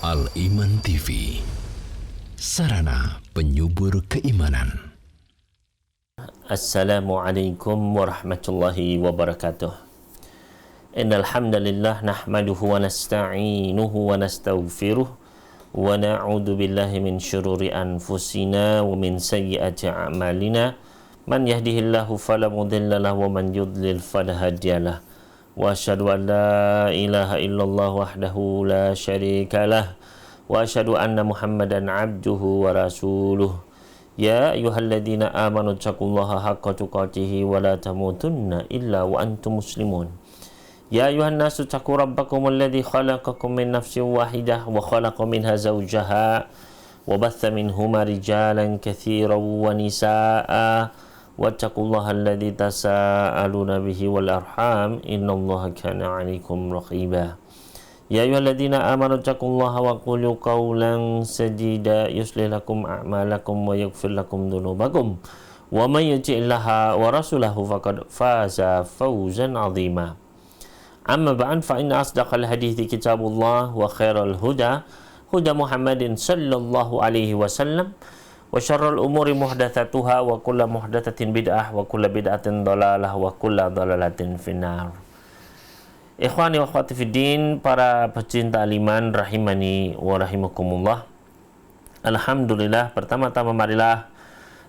Al-Iman TV, sarana penyubur keimanan. Assalamualaikum warahmatullahi wabarakatuh. Innal hamdalillah nahmaduhu wa nasta'inuhu wa nastaghfiruh wa na'udzu billahi min syururi anfusina wa min sayyiati a'malina. Man yahdihillahu fala mudilla lahu wa man yudlil fala hadiyalah. Wa asyhadu an la ilaha illallah wahdahu la syarika lah wa asyhadu anna Muhammadan abduhu wa rasuluh. Ya ayyuhalladzina amanu taqullaha haqqa tuqatih wa la tamutunna illa wa antum muslimun. Ya ayyuhan nasu taqu rabbakum alladzi khalaqakum min nafsin wahidah wa khalaqa minha zawjaha wa batha minhuma rijalan katsiran wa nisaa'a wattaqullaha alladzi tasaaluna bihi wal arham innallaha kana 'alaikum raqiba. Ya ayyuhalladzina amanu taqullaha wa qulu qawlan sadida yuslih lakum a'malakum wa yaghfir lakum dhunubakum wa may yuti'illaha wa rasulahu faqad faza fawzan 'azima. Amma ba'd, fa inna asdaqal hadithi kitabullah wa khairal huda huda Muhammadin sallallahu alaihi wasallam wa syarrul umuri muhdatsatuha wa kullu muhdatsatin bid'ah wa kullu bid'atin dhalalah wa kullu dhalalatin finnar. Ikhwani wa akhwati fiddin, para pecinta iman rahimani wa rahimakumullah. Alhamdulillah, pertama-tama marilah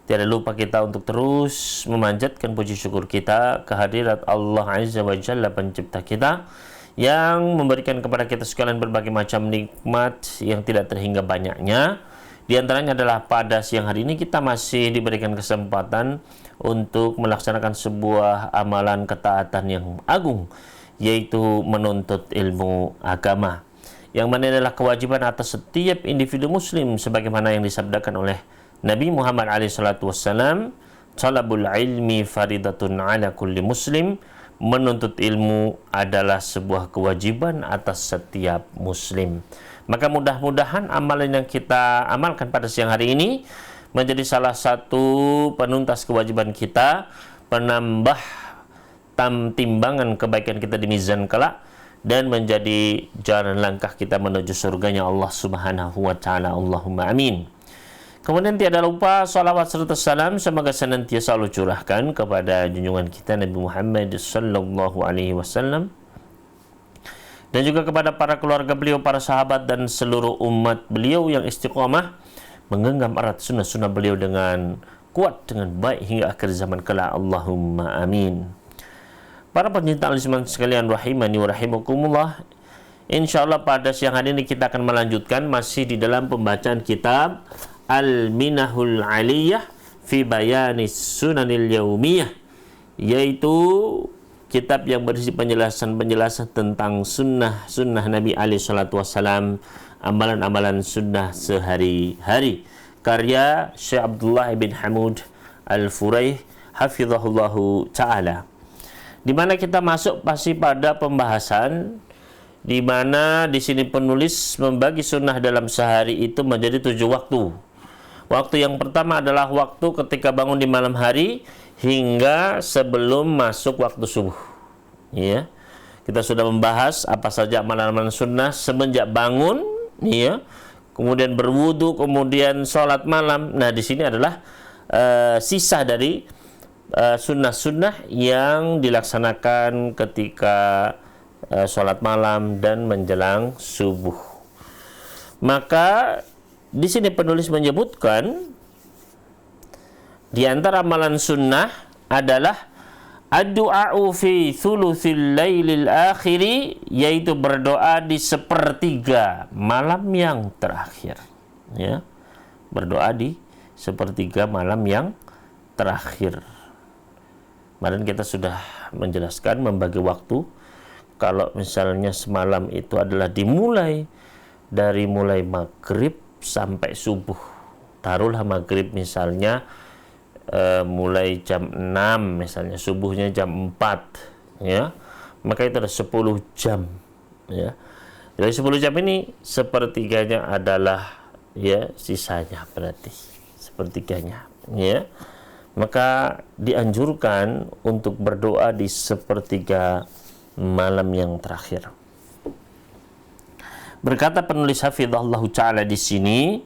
tiada lupa kita untuk terus memanjatkan puji syukur kita kehadirat Allah Azza wa Jalla, pencipta kita, yang memberikan kepada kita sekalian berbagai macam nikmat yang tidak terhingga banyaknya. Di antaranya adalah pada siang hari ini kita masih diberikan kesempatan untuk melaksanakan sebuah amalan ketaatan yang agung, yaitu menuntut ilmu agama, yang mana adalah kewajiban atas setiap individu muslim sebagaimana yang disabdakan oleh Nabi Muhammad SAW, talabul ilmi faridatun ala kulli muslim. Menuntut ilmu adalah sebuah kewajiban atas setiap muslim. Maka mudah-mudahan amalan yang kita amalkan pada siang hari ini menjadi salah satu penuntas kewajiban kita, penambah timbangan kebaikan kita di mizan kelak, dan menjadi jalan langkah kita menuju surganya Allah Subhanahu wa ta'ala. Allahumma amin. Kemudian tiada lupa salawat serta salam semoga senantiasa Allah curahkan kepada junjungan kita Nabi Muhammad sallallahu alaihi wasallam, dan juga kepada para keluarga beliau, para sahabat, dan seluruh umat beliau yang istiqamah menggenggam erat sunnah-sunnah beliau dengan kuat, dengan baik hingga akhir zaman kelak. Allahumma amin. Para pencinta al-Islam sekalian rahimani wa rahimakumullah, insyaallah pada siang hari ini kita akan melanjutkan masih di dalam pembacaan kitab Al-Minahul Aliyah fi Bayanis Sunanil Yaumiyah, yaitu kitab yang berisi penjelasan-penjelasan tentang sunnah Nabi alaihi salatu wassalam, amalan-amalan sunnah sehari-hari, karya Syekh Abdullah bin Hamud Al-Furaih hafizahullahu ta'ala, di mana kita masuk pasti pada pembahasan di mana di sini penulis membagi sunnah dalam sehari itu menjadi 7 waktu. Waktu yang pertama adalah waktu ketika bangun di malam hari hingga sebelum masuk waktu subuh. Ya. Kita sudah membahas apa saja amalan-amalan sunnah semenjak bangun, ya. Kemudian berwudu, kemudian sholat malam. Nah, di sini adalah sisa dari sunnah-sunnah yang dilaksanakan ketika sholat malam dan menjelang subuh. Maka di sini penulis menyebutkan di antara amalan sunnah adalah ad-du'a'u fi thuluthil lailil akhiri, yaitu berdoa di sepertiga malam yang terakhir. Ya, berdoa di sepertiga malam yang terakhir. Kemarin kita sudah menjelaskan membagi waktu. Kalau misalnya semalam itu adalah dimulai dari mulai maghrib sampai subuh, taruhlah maghrib misalnya mulai jam 6, misalnya subuhnya jam 4, ya, maka itu ada 10 jam, ya. Dari 10 jam ini sepertiganya adalah, ya, sisanya berarti sepertiganya, ya. Maka dianjurkan untuk berdoa di sepertiga malam yang terakhir. Berkata penulis hafizahullahu taala di sini,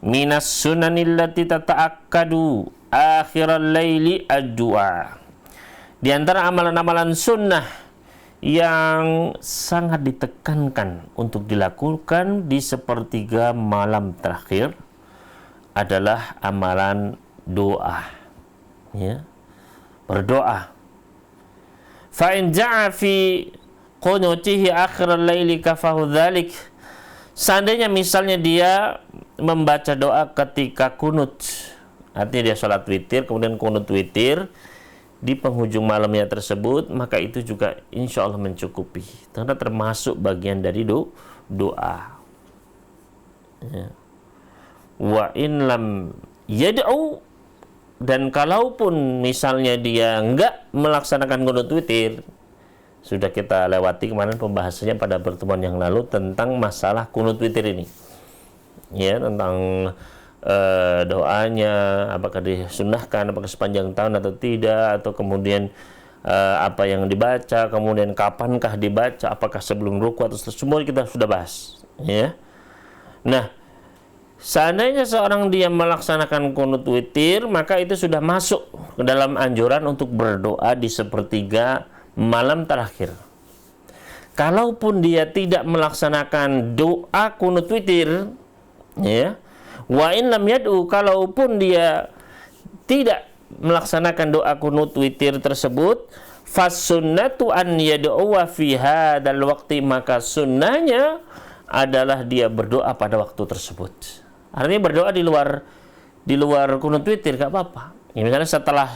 minas sunanillati tata'akkadu akhiral laili ad-du'a. Di antara amalan-amalan sunnah yang sangat ditekankan untuk dilakukan di sepertiga malam terakhir adalah amalan doa. Ya. Berdoa. Fa in ja'a fi qunutihi akhiral laili kafahu dzalik. Seandainya misalnya dia membaca doa ketika kunut, artinya dia sholat witir, kemudian kunut witir di penghujung malamnya tersebut, maka itu juga insya Allah mencukupi, karena termasuk bagian dari doa. Ya. Wa in lam yad'u, dan kalaupun misalnya dia enggak melaksanakan kunut witir, sudah kita lewati kemarin pembahasannya pada pertemuan yang lalu tentang masalah kunut witir ini. Ya, tentang doanya, apakah disunnahkan, apakah sepanjang tahun atau tidak, atau kemudian apa yang dibaca, kemudian kapankah dibaca, apakah sebelum ruku atau semua kita sudah bahas. Ya. Nah, seandainya seorang dia melaksanakan kunut witir, maka itu sudah masuk ke dalam anjuran untuk berdoa di sepertiga malam terakhir. Kalaupun dia tidak melaksanakan doa kunut witir, ya, wa in lam yad'u, kalaupun dia tidak melaksanakan doa kunut witir tersebut, fasunnatu an yad'uwa fi hadzal waqti, maka sunnahnya adalah dia berdoa pada waktu tersebut. Artinya berdoa di luar kunut witir gak apa-apa. Ya, misalnya setelah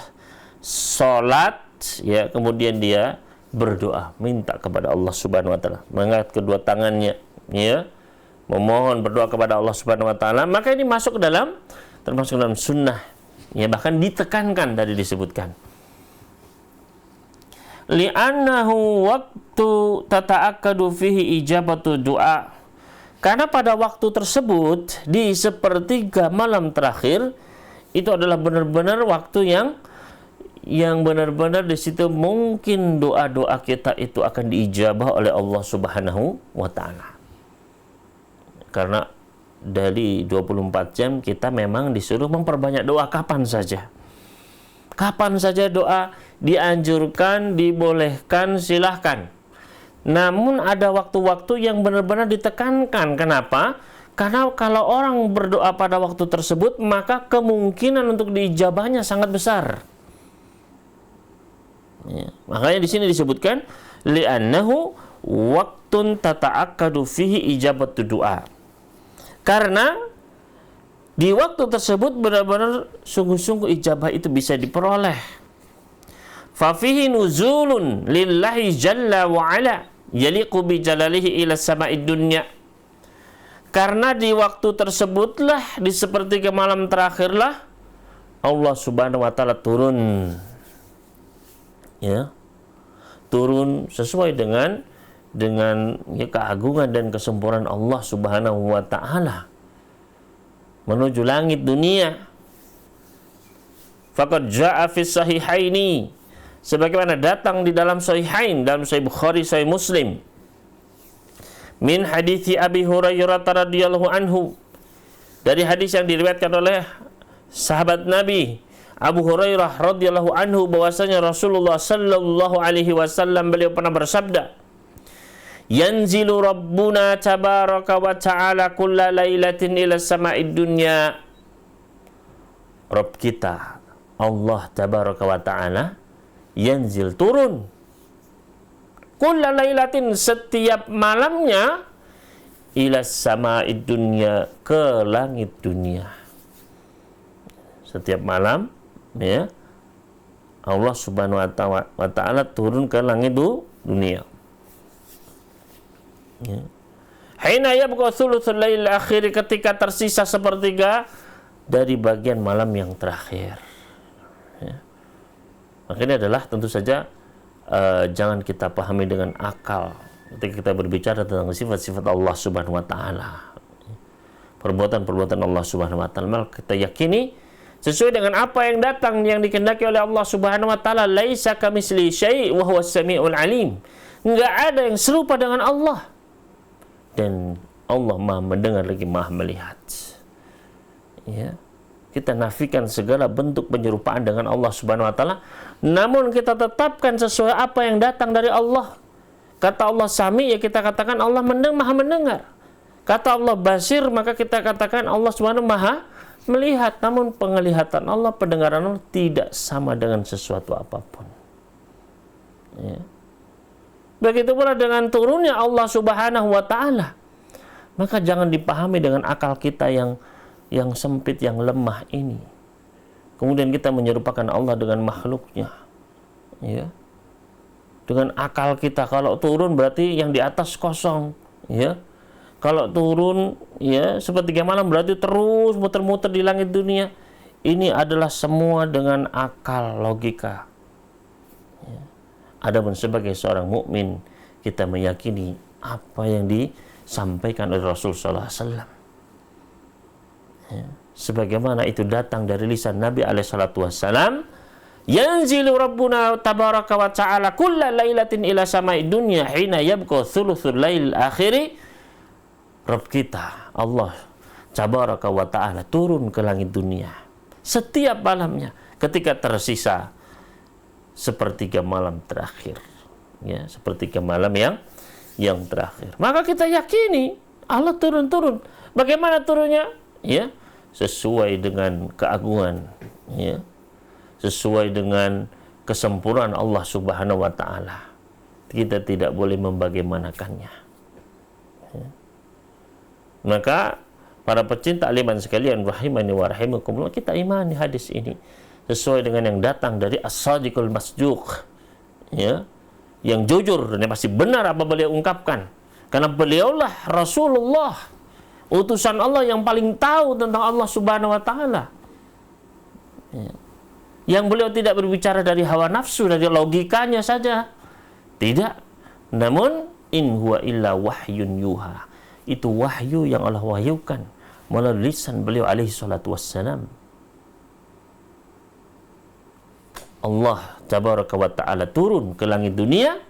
sholat, ya, kemudian dia berdoa, minta kepada Allah Subhanahu wa taala, mengangkat kedua tangannya, ya, memohon berdoa kepada Allah Subhanahu wa taala, maka ini termasuk dalam sunnah, ya, bahkan ditekankan tadi disebutkan. Li'annahu waktu tata'akkadu fihi ijabatu du'a. Karena pada waktu tersebut di sepertiga malam terakhir itu adalah benar-benar waktu yang benar-benar di situ mungkin doa-doa kita itu akan diijabah oleh Allah Subhanahu wa taala. Karena dari 24 jam kita memang disuruh memperbanyak doa kapan saja. Kapan saja doa dianjurkan, dibolehkan, silahkan. Namun ada waktu-waktu yang benar-benar ditekankan. Kenapa? Karena kalau orang berdoa pada waktu tersebut, maka kemungkinan untuk diijabahnya sangat besar. Ya, makanya di sini disebutkan li'annahu waqtun tata'akkadu fihi ijabatu du'a. Karena di waktu tersebut benar-benar sungguh-sungguh ijabah itu bisa diperoleh. Fa fihi nuzulun lillahi jalla wa ala yaliqu bi jalalihi ila sama'id dunya. Karena di waktu tersebutlah, di sepertiga malam terakhirlah, Allah Subhanahu wa taala turun, ya, turun sesuai dengan ya, keagungan dan kesempurnaan Allah Subhanahu wa taala menuju langit dunia. Faqad jaa'a fi sahihaini, sebagaimana datang di dalam sahihain, dalam Sahih Bukhari, Sahih Muslim, min hadithi Abi Hurairah radhiyallahu anhu, dari hadis yang diriwayatkan oleh sahabat Nabi Abu Hurairah radhiyallahu anhu, bahwasanya Rasulullah sallallahu alaihi wasallam beliau pernah bersabda, yanzilu rabbuna tabaraka wa ta'ala kulla lailatin ila sama'id dunya. Rabb kita Allah tabaraka wa ta'ala yanzil, turun, kulla lailatin, setiap malamnya, ila sama'id dunya, ke langit dunia. Setiap malam, ya, Allah Subhanahu wa taala turun ke langit dunia. Ya. Hina yabqa thuluthul lail akhir, ketika tersisa sepertiga dari bagian malam yang terakhir. Ya. Makanya adalah tentu saja jangan kita pahami dengan akal ketika kita berbicara tentang sifat-sifat Allah Subhanahu wa taala. Perbuatan-perbuatan Allah Subhanahu wa taala, maka kita yakini sesuai dengan apa yang datang, yang dikehendaki oleh Allah Subhanahu wa taala. Laisa kamitsli syai' wa huwas samiul alim. Enggak ada yang serupa dengan Allah, dan Allah Maha mendengar lagi Maha melihat. Ya. Kita nafikan segala bentuk penyerupaan dengan Allah Subhanahu wa taala, namun kita tetapkan sesuai apa yang datang dari Allah. Kata Allah Sami, ya kita katakan Allah Maha mendengar. Kata Allah Basir, maka kita katakan Allah Subhanahu Maha melihat. Namun penglihatan Allah, pendengaran Allah tidak sama dengan sesuatu apapun. Ya. Begitu pula dengan turunnya Allah Subhanahu wa taala. Maka jangan dipahami dengan akal kita yang sempit, yang lemah ini. Kemudian kita menyerupakan Allah dengan makhluknya. Ya. Dengan akal kita, kalau turun berarti yang di atas kosong. Ya. Kalau turun, ya, sepertiga malam berarti terus muter-muter di langit dunia. Ini adalah semua dengan akal, logika. Ya. Adapun sebagai seorang mukmin, kita meyakini apa yang disampaikan oleh Rasul sallallahu alaihi wasallam. Ya. Sebagaimana itu datang dari lisan Nabi alaihi salatu wassalam, yanzilu rabbuna tabaraka wa ta'ala kulla lailatin ila samai dunya hina yabqa thuluthul lail akhiri. Rabb kita, Allah tabaraka wa ta'ala turun ke langit dunia setiap malamnya ketika tersisa sepertiga malam terakhir. Ya, sepertiga malam yang terakhir. Maka kita yakini Allah turun-turun. Bagaimana turunnya? Ya, sesuai dengan keagungan, ya. Sesuai dengan kesempurnaan Allah Subhanahu wa taala. Kita tidak boleh membagaimanakannya. Ya. Maka para pecinta aliman sekalian rahimani wa rahimakumullah, kita imani hadis ini sesuai dengan yang datang dari As-Sadiqul Masduq, ya, yang jujur dan yang pasti benar apa beliau ungkapkan, karena beliaulah Rasulullah, utusan Allah yang paling tahu tentang Allah Subhanahu wa taala. Ya. Yang beliau tidak berbicara dari hawa nafsu, dari logikanya saja, tidak, namun in huwa illa wahyun yuha, itu wahyu yang Allah wahyukan melalui lisan beliau alaihi salatu wassalam. Allah tabaraka wa ta'ala turun ke langit dunia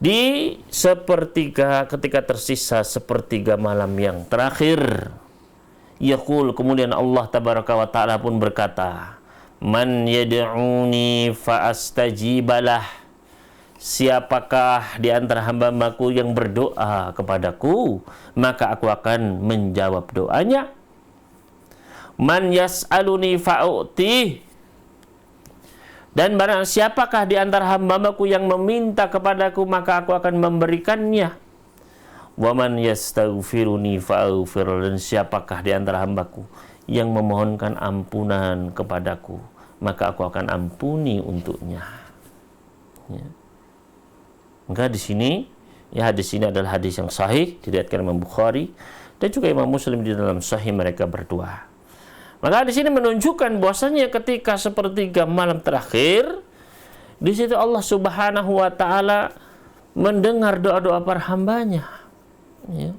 di sepertiga, ketika tersisa sepertiga malam yang terakhir. Yaqul, kemudian Allah tabaraka wa ta'ala pun berkata, man yad'uni fa astajibalah, siapakah di antara hamba-hambaku yang berdoa kepadaku, maka aku akan menjawab doanya. Man yas'aluni fa'u'tih, dan barang siapakah di antara hamba-hambaku yang meminta kepadaku, maka aku akan memberikannya. Wa man yastaghfiruni fa'aghfir, dan siapakah di antara hambaku yang memohonkan ampunan kepadaku, maka aku akan ampuni untuknya. Ya. Maka di sini, ya, hadis ini adalah hadis yang sahih, diriwayatkan Imam Bukhari dan juga Imam Muslim di dalam sahih mereka berdua. Maka di sini menunjukkan bahwasanya ketika sepertiga malam terakhir, di situ Allah Subhanahu wa taala mendengar doa-doa para hambanya. Ya.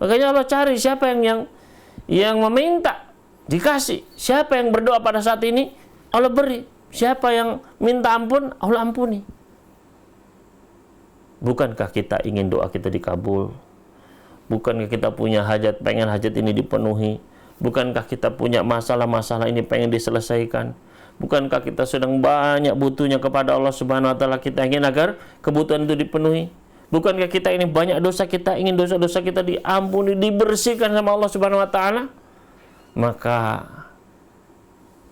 Makanya Allah cari siapa yang meminta, dikasih. Siapa yang berdoa pada saat ini, Allah beri. Siapa yang minta ampun, Allah ampuni. Bukankah kita ingin doa kita dikabul? Bukankah kita punya hajat, pengen hajat ini dipenuhi? Bukankah kita punya masalah-masalah ini pengen diselesaikan? Bukankah kita sedang banyak butuhnya kepada Allah Subhanahu wa taala, kita ingin agar kebutuhan itu dipenuhi? Bukankah kita ini banyak dosa, kita ingin dosa-dosa kita diampuni, dibersihkan sama Allah Subhanahu wa taala? Maka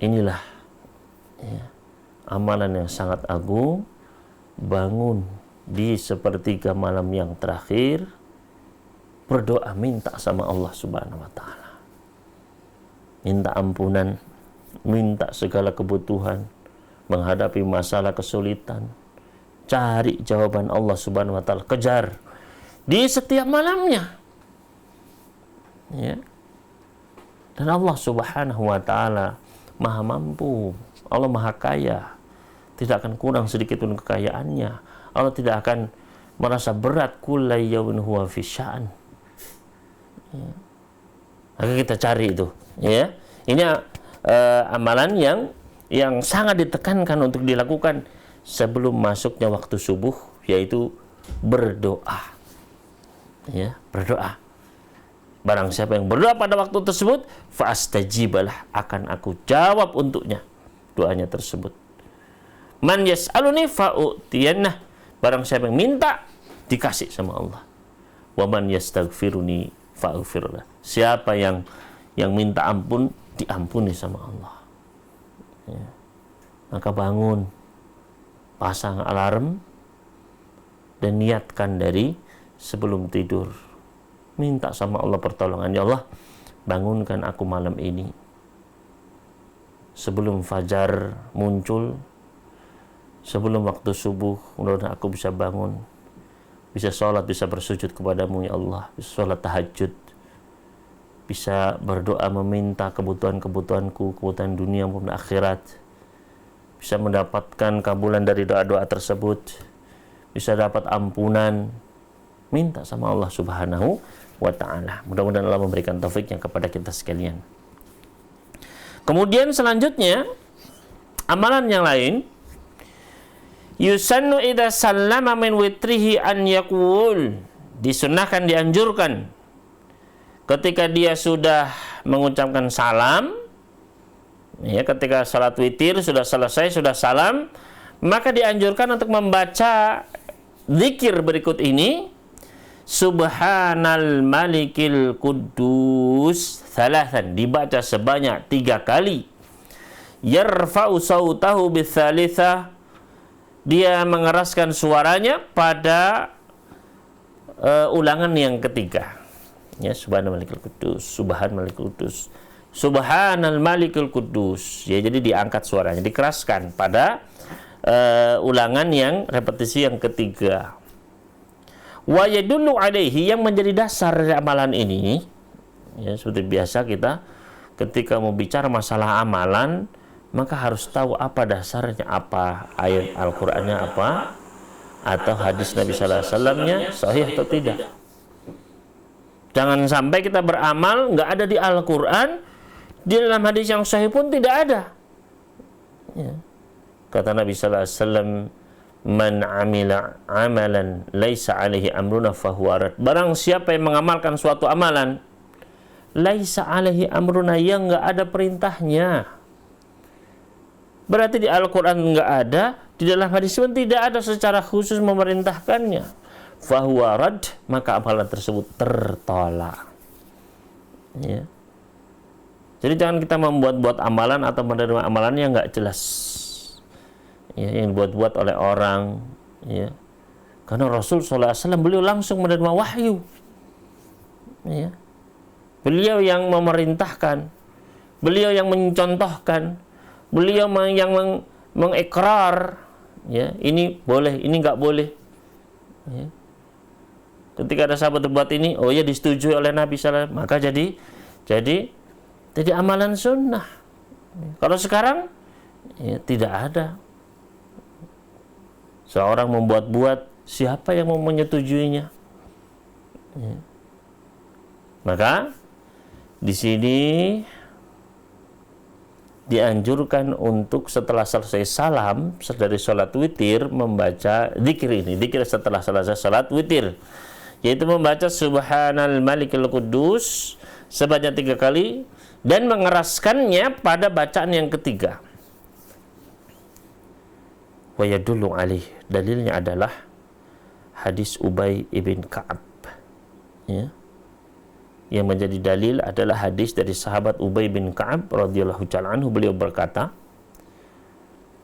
inilah, ya, amalan yang sangat agung. Bangun di sepertiga malam yang terakhir, berdoa, minta sama Allah Subhanahu wa taala. Minta ampunan, minta segala kebutuhan, menghadapi masalah kesulitan, cari jawaban Allah Subhanahu wa taala, kejar di setiap malamnya. Ya. Dan Allah Subhanahu wa taala Maha mampu, Allah Maha kaya, tidak akan kurang sedikit pun kekayaannya. Allah tidak akan merasa berat, kullu yawmin huwa fi sya'an. Ya. Maka kita cari itu, ya. Ini amalan yang sangat ditekankan untuk dilakukan sebelum masuknya waktu subuh, yaitu berdoa. Ya, berdoa. Barang siapa yang berdoa pada waktu tersebut, fa'astajibalah, akan aku jawab untuknya doanya tersebut. Man yas'aluni fa'u'tiyannah, barang siapa yang minta, dikasih sama Allah. Wa man yastaghfiruni fa'aghfirlah, siapa yang minta ampun, diampuni sama Allah. Ya. Maka bangun, pasang alarm, dan niatkan dari sebelum tidur. Minta sama Allah pertolongan. Ya Allah, bangunkan aku malam ini sebelum fajar muncul, sebelum waktu subuh, mudah-mudahan aku bisa bangun, bisa sholat, bisa bersujud kepadamu ya Allah, bisa sholat tahajud, bisa berdoa meminta kebutuhan-kebutuhanku, kebutuhan dunia maupun akhirat, bisa mendapatkan kabulan dari doa-doa tersebut, bisa dapat ampunan. Minta sama Allah Subhanahu wa ta'ala. Mudah-mudahan Allah memberikan taufiknya kepada kita sekalian. Kemudian selanjutnya, amalan yang lain, yusannu idza sallama min witrihi an yaqul, disunnahkan, dianjurkan ketika dia sudah mengucapkan salam, ya, ketika salat witir sudah selesai, sudah salam, maka dianjurkan untuk membaca zikir berikut ini. Subhanal malikil quddus thalathan, dibaca sebanyak 3 kali. Yarfa'u sautahu bitsalitsah, dia mengeraskan suaranya pada ulangan yang ketiga. Ya, subhanal malikil quddus, subhanal malikil quddus, subhanal malikil quddus. Ya, jadi diangkat suaranya, dikeraskan pada ulangan yang repetisi yang ketiga. Wa yadullu alaihi, yang menjadi dasar dari amalan ini, ya, seperti biasa kita ketika mau bicara masalah amalan, maka harus tahu apa dasarnya, apa ayat Al-Qur'annya apa, atau hadis Nabi sallallahu alaihi wasallamnya sahih atau tidak. Jangan sampai kita beramal nggak ada di Al-Qur'an, di dalam hadis yang sahih pun tidak ada. Ya. Kata Nabi sallallahu alaihi wasallam, man amila amalan laisa alaihi amruna fahuwa rad. Barang siapa yang mengamalkan suatu amalan laisa alaihi amruna, yang enggak ada perintahnya, berarti di Al-Qur'an enggak ada, di dalam hadis pun tidak ada secara khusus memerintahkannya, fahuwa rad, maka amalan tersebut tertolak. Ya. Jadi jangan kita membuat-buat amalan atau menerima amalan yang enggak jelas, ya, yang dibuat-buat oleh orang, ya. Karena Rasul SAW beliau langsung menerima wahyu, ya. Beliau yang memerintahkan, beliau yang mencontohkan, beliau yang mengikrar, ya, ini boleh, ini nggak boleh, ya. Ketika ada sahabat berbuat ini, oh ya, disetujui oleh Nabi SAW, maka jadi amalan sunnah. Kalau sekarang, ya, tidak ada. Seorang membuat-buat, siapa yang mau menyetujuinya? Ya. Maka di sini dianjurkan untuk setelah selesai salam dari sholat witir membaca zikir ini, zikir setelah selesai sholat witir, yaitu membaca Subhanal Malikil Quddus sebanyak 3 kali dan mengeraskannya pada bacaan yang ketiga. Wa yadullu alaih, dalilnya adalah hadis Ubay ibn Ka'ab, ya. Yang menjadi dalil adalah hadis dari sahabat Ubay bin Ka'ab radhiyallahu ta'ala anhu, beliau berkata,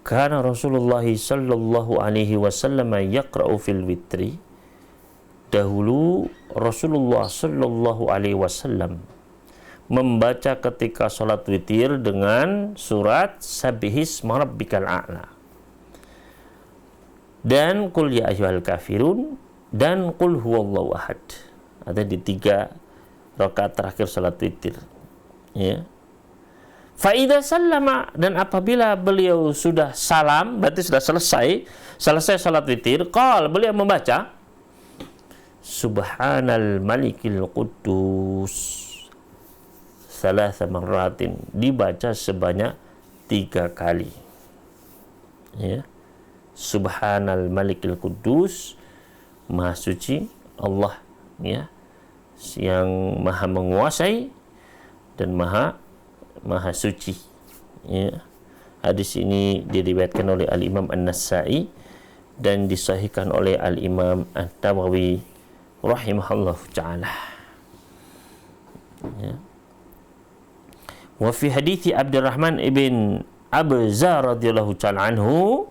kana Rasulullah sallallahu alaihi wasallam yaqra'u fil witri, dahulu Rasulullah sallallahu alaihi wasallam membaca ketika salat witir dengan surat Sabbihisma rabbikal a'la dan Qul ya ayyuhal kafirun dan Qul huwallahu ahad. Ada di 3 rakaat terakhir salat witir, ya. Fa idza sallama, dan apabila beliau sudah salam, berarti sudah selesai salat witir, beliau membaca Subhanal Malikil Quddus salasa marratin, dibaca sebanyak 3 kali, ya. Subhanal Malikil Quddus, Maha Suci Allah ya, yang maha menguasai dan maha suci, ya. Hadis ini diriwayatkan oleh Al-Imam An-Nasa'i dan disahihkan oleh Al-Imam An-Nawawi rahimahullah ta'ala, ya. Wa fi hadithi Abdurrahman ibn Abza radhiyallahu ta'ala anhu,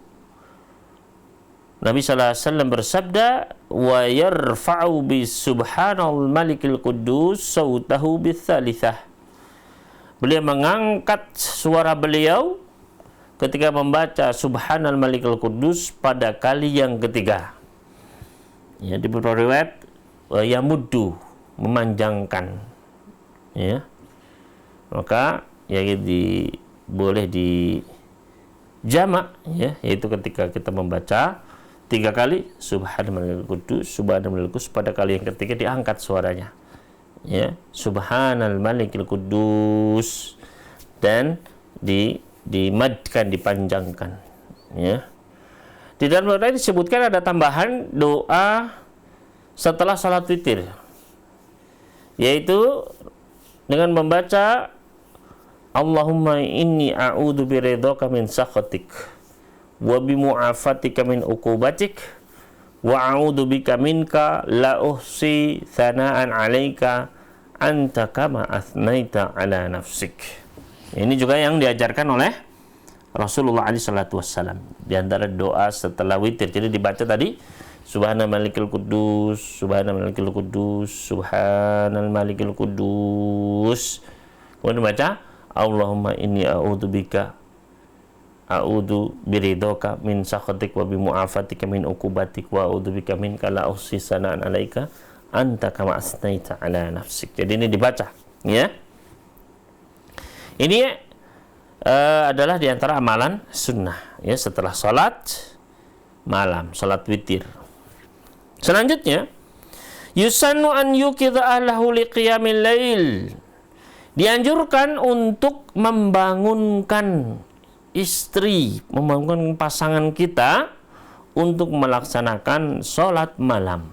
Nabi sallallahu alaihi wasallam bersabda, wa yarfa'u bi subhanal malikil quddus sautahu bitsalitsah. Beliau mengangkat suara beliau ketika membaca subhanal malikil quddus pada kali yang ketiga. Ya, di beberapa riwayat yamuddu, memanjangkan, ya. Maka ya boleh di jamak, ya, yaitu ketika kita membaca 3 kali subhanal malikil quddus pada kali yang ketiga diangkat suaranya, ya, subhanal malikil quddus, dan dimadkan, dipanjangkan, ya. Di dalam doa disebutkan ada tambahan doa setelah salat witir, yaitu dengan membaca Allahumma inni a'udzu biridhaka min sakhatik wa bimu'afatika min uqubatik wa a'udzu bika minka la uhsi thana'an 'alaika anta kama athnaita 'ala nafsik. Ini juga yang diajarkan oleh Rasulullah SAW di antara doa setelah witir. Jadi dibaca tadi subhanal malikil quddus, subhanal malikil quddus, subhanal malikil quddus. Kemudian dibaca Allahumma inni a'udzu biridhaka min sakhatik wa bimu'afatika min uqubatik wa a'udzu bika minka la uhsi sana'an 'alaika anta kama asnaita 'ala nafsik. Jadi ini dibaca, ya. Ini adalah di antara amalan sunnah, ya, setelah salat malam, salat witir. Selanjutnya, yusannu an yuqidha ahlahu liqiyamil lail. Dianjurkan untuk membangunkan istri, membangunkan pasangan kita untuk melaksanakan sholat malam.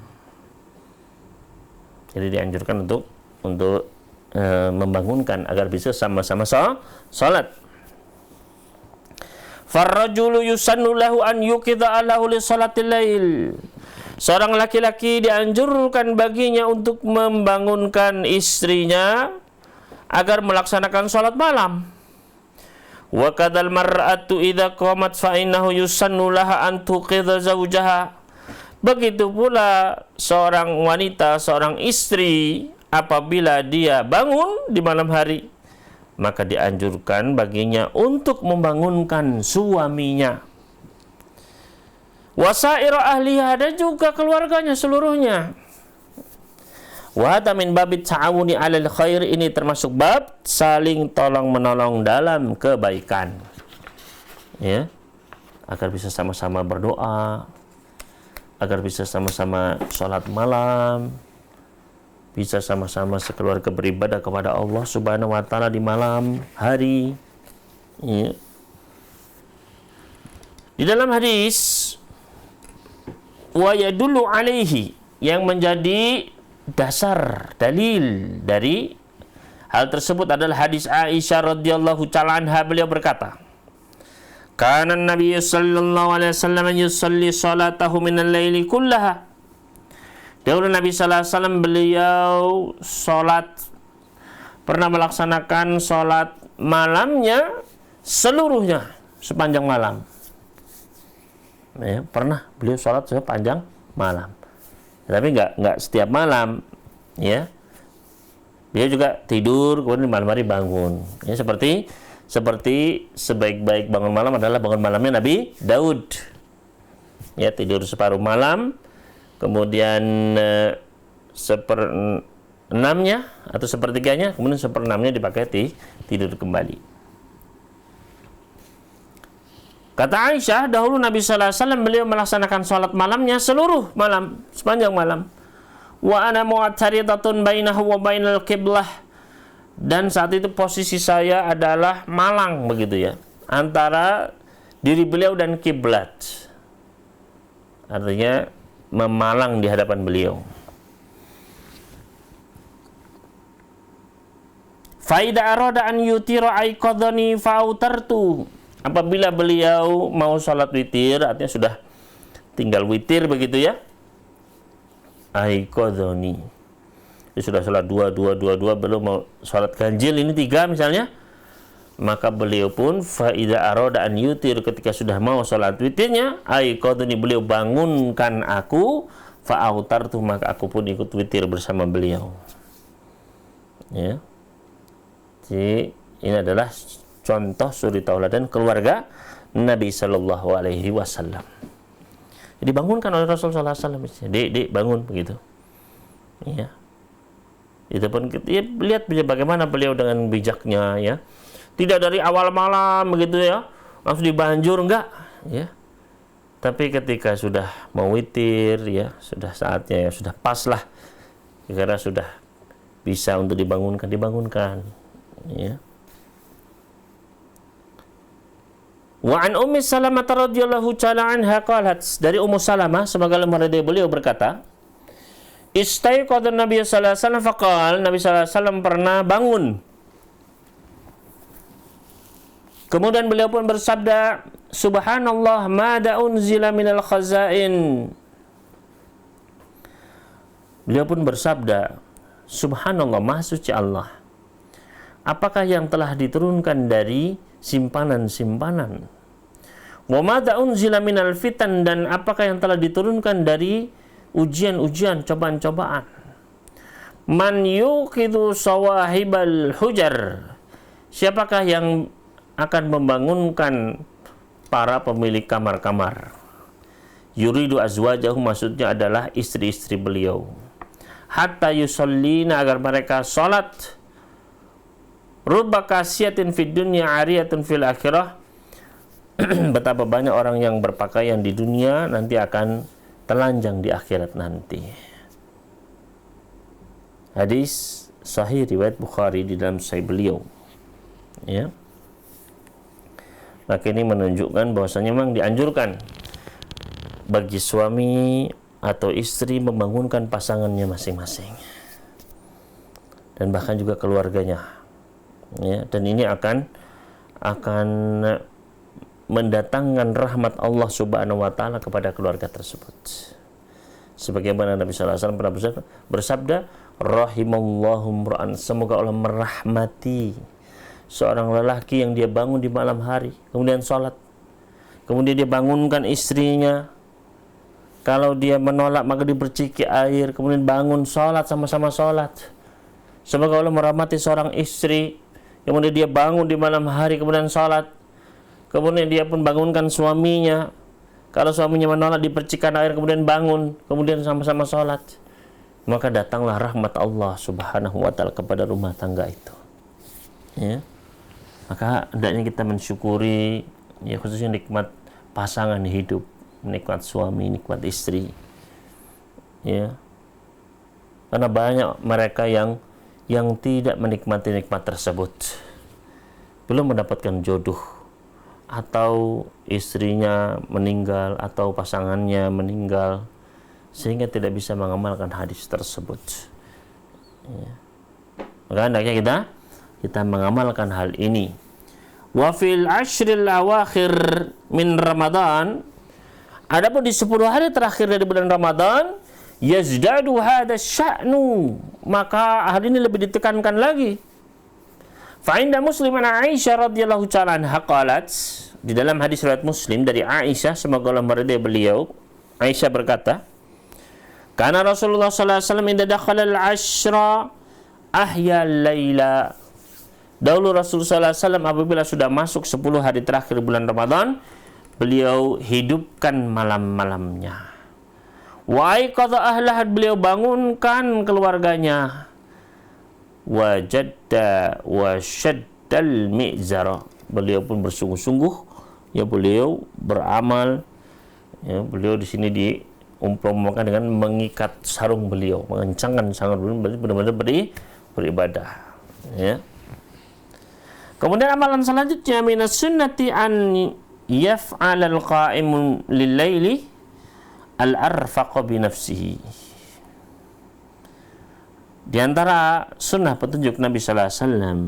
Jadi dianjurkan untuk membangunkan agar bisa sama-sama sholat. Farrajulu yusannu lahu an yuqidha ahlahu li sholatil lail. Seorang laki-laki dianjurkan baginya untuk membangunkan istrinya agar melaksanakan sholat malam. Wa kadzal mar'atu idza qamat fa innahu yusannu laha an tuqidha zawjaha. Begitu pula seorang wanita, seorang istri, apabila dia bangun di malam hari, maka dianjurkan baginya untuk membangunkan suaminya. Wasaira ahliha, dan juga keluarganya seluruhnya. Wa hadza min babit ta'awuni 'alal khair, ini termasuk bab saling tolong-menolong dalam kebaikan. Ya. Agar bisa sama-sama berdoa, agar bisa sama-sama sholat malam, bisa sama-sama sekeluarga beribadah kepada Allah Subhanahu wa taala di malam hari. Ya. Di dalam hadis wa yadullu alaihi, yang menjadi dasar dalil dari hal tersebut adalah hadis Aisyah radhiyallahu ta'ala anha. Beliau berkata, kana Nabi sallallahu alaihi wasallam yusalli salatahu minal laili kullaha. Dahulu Nabi sallallahu alaihi wasallam beliau pernah melaksanakan salat malamnya seluruhnya, sepanjang malam. Ya, pernah beliau salat sepanjang malam. Tapi nggak setiap malam, ya. Dia juga tidur, kemudian malam hari bangun. Ya, seperti sebaik-baik bangun malam adalah bangun malamnya Nabi Daud. Ya, tidur separuh malam, kemudian seperenamnya atau sepertiganya, kemudian seperenamnya dipakai tidur kembali. Kata Aisyah, dahulu Nabi sallallahu alaihi wasallam beliau melaksanakan salat malamnya seluruh malam, sepanjang malam. Wa ana mu'taridatun bainahu wa bainal qiblah, dan saat itu posisi saya adalah malang begitu, ya, antara diri beliau dan kiblat. Artinya memalang di hadapan beliau. Fa idza arada an yutira aiqadhani fa autartu. Apabila beliau mau salat witir, artinya sudah tinggal witir begitu ya. Aiqadhani. Sudah salat 2 belum mau salat ganjil ini 3 misalnya. Maka beliau pun fa idza arada an yutir, ketika sudah mau salat witirnya, aiqadhani, beliau bangunkan aku, fa autartu, maka aku pun ikut witir bersama beliau. Ya. Jadi ini adalah contoh suri tauladan keluarga Nabi Sallallahu Alaihi Wasallam. Jadi bangunkan oleh Rasulullah SAW. Dek, bangun begitu. Ya. Itu pun kita lihat bagaimana beliau dengan bijaknya, ya. Tidak dari awal malam begitu ya, langsung dibanjur, enggak, ya. Tapi ketika sudah mau witir, ya, sudah saatnya, ya, sudah pas lah, karena sudah bisa untuk dibangunkan, ya. Wa an Ummi Salamah radhiyallahu ta'ala anha qalat, dari Ummu Salamah semoga Allah meridai beliau berkata, istaiqadha Nabi sallallahu alaihi wasallam faqal, Nabi sallallahu alaihi wasallam pernah bangun. Kemudian beliau pun bersabda, subhanallah mada unzila minal khazain. Beliau pun bersabda, subhanallah, maha suci Allah, apakah yang telah diturunkan dari simpanan-simpanan. Wa mada unzila minal fitan, dan apakah yang telah diturunkan dari ujian-ujian, cobaan-cobaan. Man yuqidu sawahibal hujar, siapakah yang akan membangunkan para pemilik kamar-kamar. Yuridu azwajahu, maksudnya adalah istri-istri beliau. Hatta yusallina, agar mereka salat. Rubba kasiyatin fid dunya ariyatun fil akhirah. Betapa banyak orang yang berpakaian di dunia nanti akan telanjang di akhirat nanti. Hadis sahih riwayat Bukhari di dalam sahih beliau. Ya. Maka ini menunjukkan bahwasanya memang dianjurkan bagi suami atau istri membangunkan pasangannya masing-masing, dan bahkan juga keluarganya. Ya, dan ini akan mendatangkan rahmat Allah Subhanahu wa taala kepada keluarga tersebut. Sebagaimana Nabi sallallahu alaihi wasallam pernah bersabda, rahimallahu imra'an, semoga Allah merahmati seorang lelaki yang dia bangun di malam hari, kemudian sholat, kemudian dia bangunkan istrinya. Kalau dia menolak maka diperciki air, kemudian bangun sholat, sama-sama sholat. Semoga Allah merahmati seorang istri, kemudian dia bangun di malam hari, kemudian sholat, kemudian dia pun bangunkan suaminya. Kalau suaminya menolak dipercikan air, kemudian bangun, kemudian sama-sama sholat. Maka datanglah rahmat Allah Subhanahu wa ta'ala kepada rumah tangga itu. Ya. Maka hendaknya kita mensyukuri, ya, khususnya nikmat pasangan hidup, nikmat suami, nikmat istri. Ya. Karena banyak mereka yang tidak menikmati nikmat tersebut, belum mendapatkan jodoh, atau istrinya meninggal atau pasangannya meninggal, sehingga tidak bisa mengamalkan hadis tersebut. Ya. Maka hendaknya kita mengamalkan hal ini. Wa fil ashril awakhir min Ramadan, adapun di 10 hari terakhir dari bulan Ramadan, yazdadu hadha sya'nu, maka hal ini lebih ditekankan lagi. Fa inda Muslim an Aisyah radhiyallahu ta'ala anha qalat, di dalam hadis riwayat Muslim dari Aisyah semoga Allah meridai beliau, Aisyah berkata, kana Rasulullah sallallahu alaihi wasallam idza dakhala al-ashra ahya al-laila. Dahulu Rasulullah SAW apabila sudah masuk 10 hari terakhir bulan Ramadan, beliau hidupkan malam-malamnya. Wa aiqadha ahlah, beliau bangunkan keluarganya. Wajadda wa syaddal mi'zara, beliau pun bersungguh-sungguh, ya, beliau beramal, ya, beliau di sini diumpamakan dengan mengikat sarung beliau, mengencangkan sarung beliau, benar-benar beribadah, ya. Kemudian amalan selanjutnya, minas sunnati an yaf'alal qa'imu lil-laili al-arfaqa bi nafsihi. Di antara sunnah petunjuk Nabi sallallahu alaihi wasallam,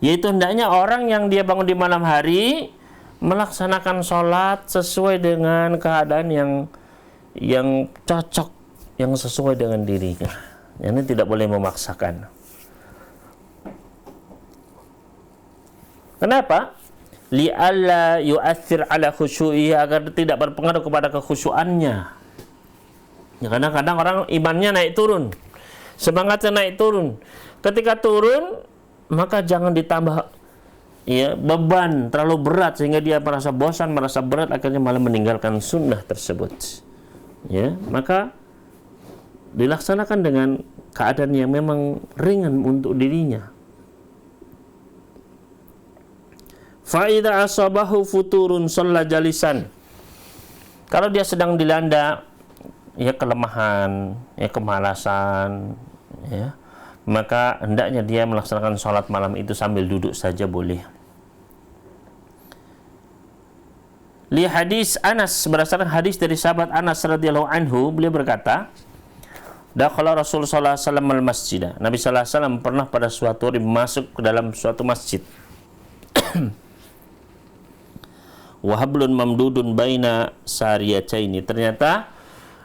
yaitu hendaknya orang yang dia bangun di malam hari melaksanakan sholat sesuai dengan keadaan yang cocok, yang sesuai dengan dirinya. Ini tidak boleh memaksakan. Kenapa? Li'alla yu'athir ala khusyu'i, agar tidak berpengaruh kepada kekhusyuannya. Ya, kadang-kadang orang imannya naik turun, semangatnya naik turun. Ketika turun, maka jangan ditambah ya beban terlalu berat sehingga dia merasa bosan, merasa berat, akhirnya malah meninggalkan sunnah tersebut. Ya, maka dilaksanakan dengan keadaan yang memang ringan untuk dirinya. Fa idza asabahu futurun shalla jalisan. Kalau dia sedang dilanda ya kelemahan, ya kemalasan, ya, maka hendaknya dia melaksanakan sholat malam itu sambil duduk saja boleh. Li hadis Anas, berdasarkan hadis dari sahabat Anas radhiyallahu anhu, beliau berkata, dakhala Rasulullah sallallahu alaihi wasallam al-masjid. Nabi sallallahu alaihi wasallam pernah pada suatu hari masuk ke dalam suatu masjid. Wa hablun mamdudun baina sariyataini. Ternyata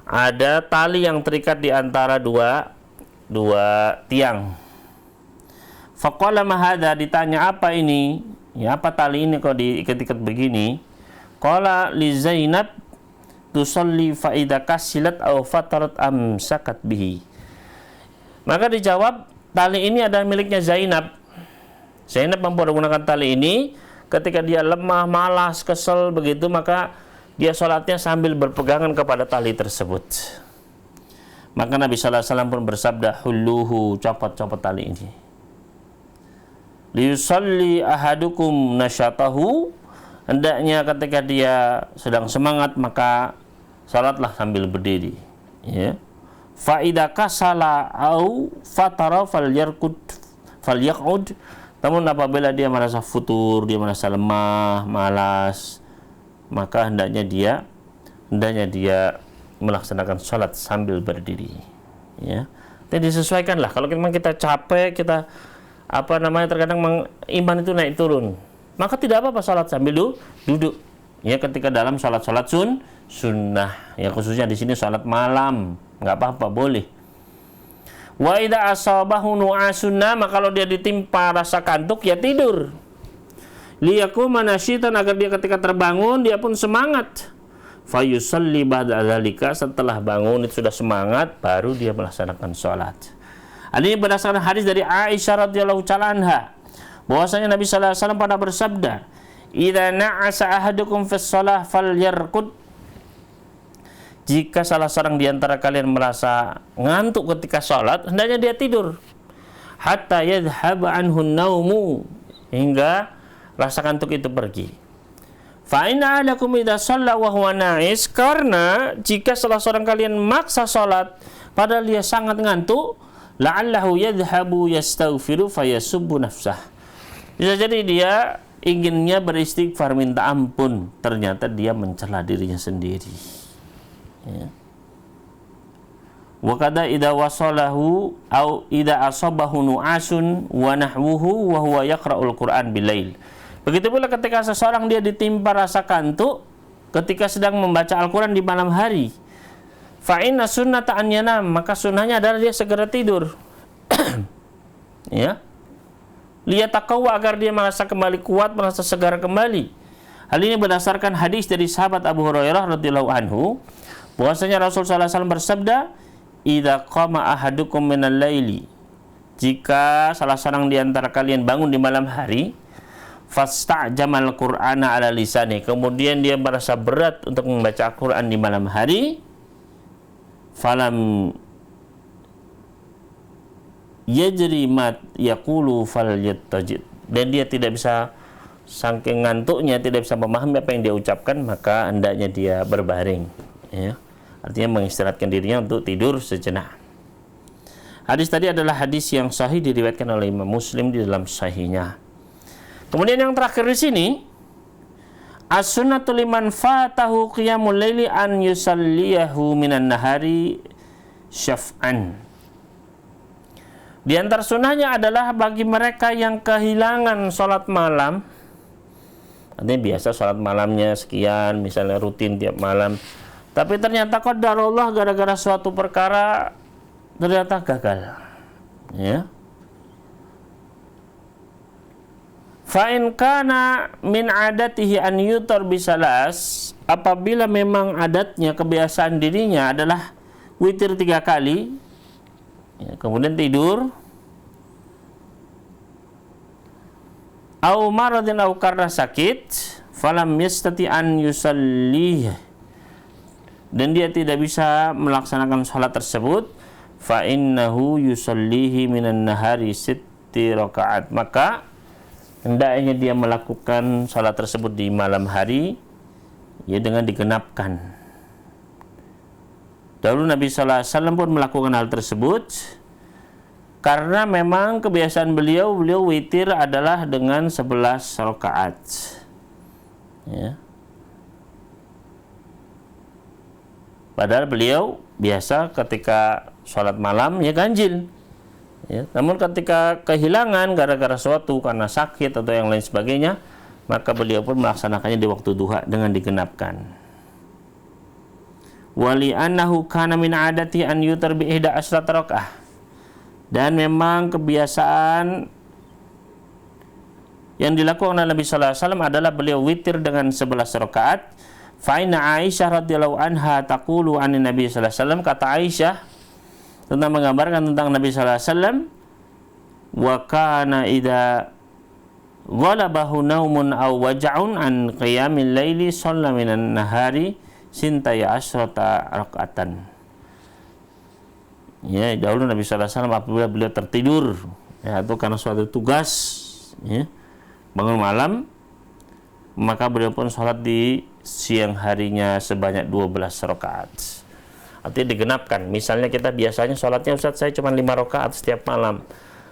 ada tali yang terikat di antara dua tiang. Faqala ma hadza, ditanya apa ini? Ya, apa tali ini kok diikat-ikat begini? Qala li Zainab tusalli fa idza kasilat aw fatarat amsakat bihi. Maka dijawab, tali ini adalah miliknya Zainab. Zainab mempergunakan tali ini ketika dia lemah, malas, kesel begitu, maka dia sholatnya sambil berpegangan kepada tali tersebut. Maka Nabi sallallahu alaihi wasallam pun bersabda, hulluhu, copot tali ini. Liyusalli ahadukum nasyatahu, hendaknya ketika dia sedang semangat maka salatlah sambil berdiri. Ya. Fa idza kasala au fatara falyaqud. Namun apabila dia merasa futur, dia merasa lemah, malas, maka hendaknya dia melaksanakan sholat sambil berdiri. Ya, dan disesuaikanlah. Kalau memang kita capek, kita terkadang iman itu naik turun, maka tidak apa-apa sholat sambil duduk. Ya, ketika dalam sholat sunnah, ya khususnya di sini sholat malam, nggak apa-apa, boleh. Wa idza asabahu nu'asunna, maka kalau dia ditimpa rasa kantuk, ya tidur. Liyakuma nasyitan, agar dia ketika terbangun dia pun semangat. Fayusalli ba'da dzalika, setelah bangun itu sudah semangat, baru dia melaksanakan sholat. Ini berdasarkan hadis dari Aisyah radhiyallahu taala anha, bahwasanya Nabi sallallahu alaihi wasallam pernah bersabda, "Idza na'asa ahadukum fis shalah falyarqud." Jika salah seorang di antara kalian merasa ngantuk ketika sholat, hendaknya dia tidur. Hatta yadhhaba anhu naumu, hingga rasa kantuk itu pergi. Fa inna ahadakum idza shalla wa huwa na'is, karena jika salah seorang kalian maksa sholat padahal dia sangat ngantuk, la'allahu yadhhabu yastaghfiru fayasubbu nafsah. Bisa jadi dia inginnya beristighfar, minta ampun, ternyata dia mencela dirinya sendiri. Ya. Wa kada idza wasalahu au idza asabahu nu'asun wa nahwuhu wa huwa yaqra'ul Qur'an bilail. Begitu pula ketika seseorang dia ditimpa rasa kantuk ketika sedang membaca Al-Qur'an di malam hari. Fa inna sunnata an yanam, maka sunnahnya adalah dia segera tidur. Ya. Liyataqawwa, agar dia merasa kembali kuat, merasa segar kembali. Hal ini berdasarkan hadis dari sahabat Abu Hurairah radhiyallahu anhu, bahwasanya Rasulullah SAW bersabda, idza qama ahadukum minal laili, jika salah seorang di antara kalian bangun di malam hari, fasta'jamal qur'ana ala lisani, kemudian dia merasa berat untuk membaca Al-Qur'an di malam hari, falam yajri mat yaqulu falyatajid, dan dia tidak bisa, saking ngantuknya tidak bisa memahami apa yang dia ucapkan, maka hendaknya dia berbaring. Ya. Artinya mengistirahatkan dirinya untuk tidur sejenak. Hadis tadi adalah hadis yang sahih, diriwayatkan oleh Imam Muslim di dalam sahihnya. Kemudian yang terakhir di sini, as-sunnatu liman fatahu qiyamul laili an yusalliyahu minan nahari syaf'an. Di antara sunnahnya adalah bagi mereka yang kehilangan sholat malam, artinya biasa sholat malamnya sekian, misalnya rutin tiap malam, tapi ternyata qadarullah gara-gara suatu perkara ternyata gagal, ya. Fa in kana min adatihi an yutar bisalas, apabila memang adatnya, kebiasaan dirinya adalah witir 3 kali, ya, kemudian tidur, au maradin au karena sakit, falam yastati an yusalli, dan dia tidak bisa melaksanakan salat tersebut, fa innahu yusallihi minan nahari 6 rakaat, maka hendaknya dia melakukan salat tersebut di malam hari, ya, dengan digenapkan. Dahulu Nabi sallallahu alaihi wasallam pun melakukan hal tersebut karena memang kebiasaan beliau witir adalah dengan 11 rakaat. Ya. Padahal beliau biasa ketika sholat malam ya ganjil. Ya. Namun ketika kehilangan gara-gara suatu, karena sakit atau yang lain sebagainya, maka beliau pun melaksanakannya di waktu duha dengan digenapkan. Wali annahu kana min adati an yutar bi ihda asrat rakaah, dan memang kebiasaan yang dilakukan oleh Nabi sallallahu alaihi wasallam adalah beliau witir dengan 11 rakaat. Fa inna Aisyah radhiyallahu anha taqulu anin Nabi sallallahu alaihi wasallam, kata Aisyah tentang menggambarkan tentang Nabi sallallahu alaihi wasallam, wa kana idza ghalabahu naumun aw waja'un an qiyamil laili shalla minan nahari sintaya asyrata rakaatan. Ya, dahulu Nabi sallallahu alaihi wasallam apabila beliau tertidur, ya, atau karena suatu tugas, ya, bangun malam, maka beliau pun sholat di siang harinya sebanyak 12 rakaat. Artinya digenapkan. Misalnya kita biasanya sholatnya, Ustaz, saya cuma 5 rakaat setiap malam.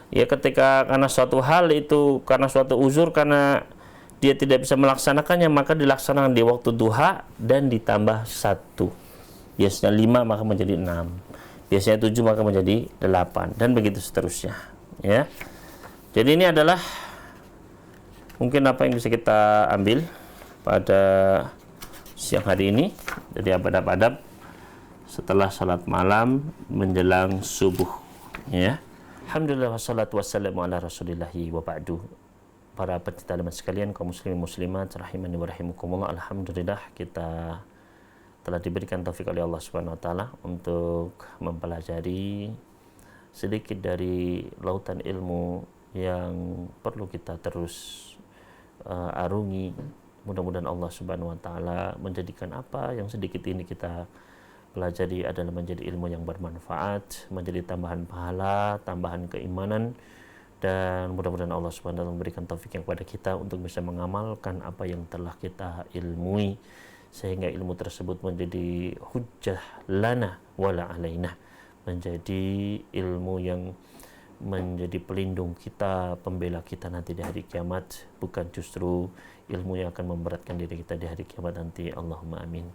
Ya, ketika karena suatu hal itu, karena suatu uzur, karena dia tidak bisa melaksanakannya, maka dilaksanakan di waktu duha dan ditambah 1. Biasanya 5 maka menjadi 6. Biasanya 7 maka menjadi 8, dan begitu seterusnya. Ya. Jadi ini adalah mungkin apa yang bisa kita ambil pada siang hari ini dari adab-adab setelah salat malam menjelang subuh, ya. Alhamdulillah wassalatu wassalamu ala rasulillahi wa ba'du. Para pencinta agama sekalian, kaum muslimin muslimat rahimani wa rahimakumullah, alhamdulillah kita telah diberikan taufik oleh Allah Subhanahu wa taala untuk mempelajari sedikit dari lautan ilmu yang perlu kita terus arungi. Mudah-mudahan Allah Subhanahu wa taala menjadikan apa yang sedikit ini kita pelajari adalah menjadi ilmu yang bermanfaat, menjadi tambahan pahala, tambahan keimanan, dan mudah-mudahan Allah Subhanahu wa taala memberikan taufik kepada kita untuk bisa mengamalkan apa yang telah kita ilmui, sehingga ilmu tersebut menjadi hujjah lana wala alaina, menjadi ilmu yang menjadi pelindung kita, pembela kita nanti di hari kiamat, bukan justru ilmu yang akan memberatkan diri kita di hari kiamat nanti. Allahumma amin.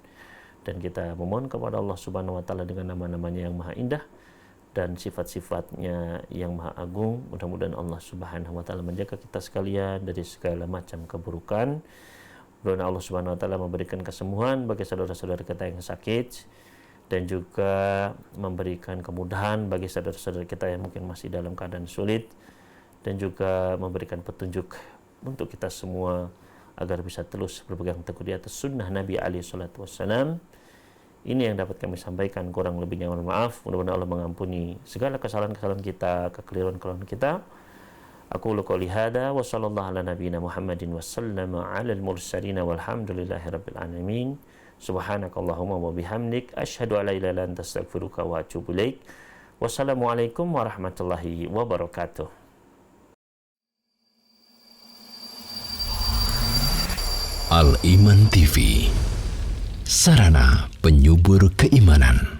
Dan kita memohon kepada Allah Subhanahu wa taala dengan nama-namanya yang maha indah dan sifat-sifatnya yang maha agung, mudah-mudahan Allah Subhanahu wa taala menjaga kita sekalian dari segala macam keburukan. Mudah-mudahan Allah Subhanahu wa taala memberikan kesembuhan bagi saudara-saudara kita yang sakit, dan juga memberikan kemudahan bagi saudara-saudara kita yang mungkin masih dalam keadaan sulit, dan juga memberikan petunjuk untuk kita semua agar bisa terus berpegang teguh di atas sunnah Nabi alaihi salatu wassalam. Ini yang dapat kami sampaikan, kurang lebihnya mohon maaf. Mudah-mudahan Allah mengampuni segala kesalahan-kesalahan kita, kekeliruan-kekeliruan kita. Aqulu qouli hadza wa sallallahu ala nabiyyina Muhammadin wa sallama ala al-mursalin walhamdulillahi rabbil alamin. Subhanakallahumma wa bihamdik asyhadu an la ilaha illa anta astaghfiruka wa atubu ilaik. Wassalamualaikum warahmatullahi wabarakatuh. Al-Iman TV, sarana penyubur keimanan.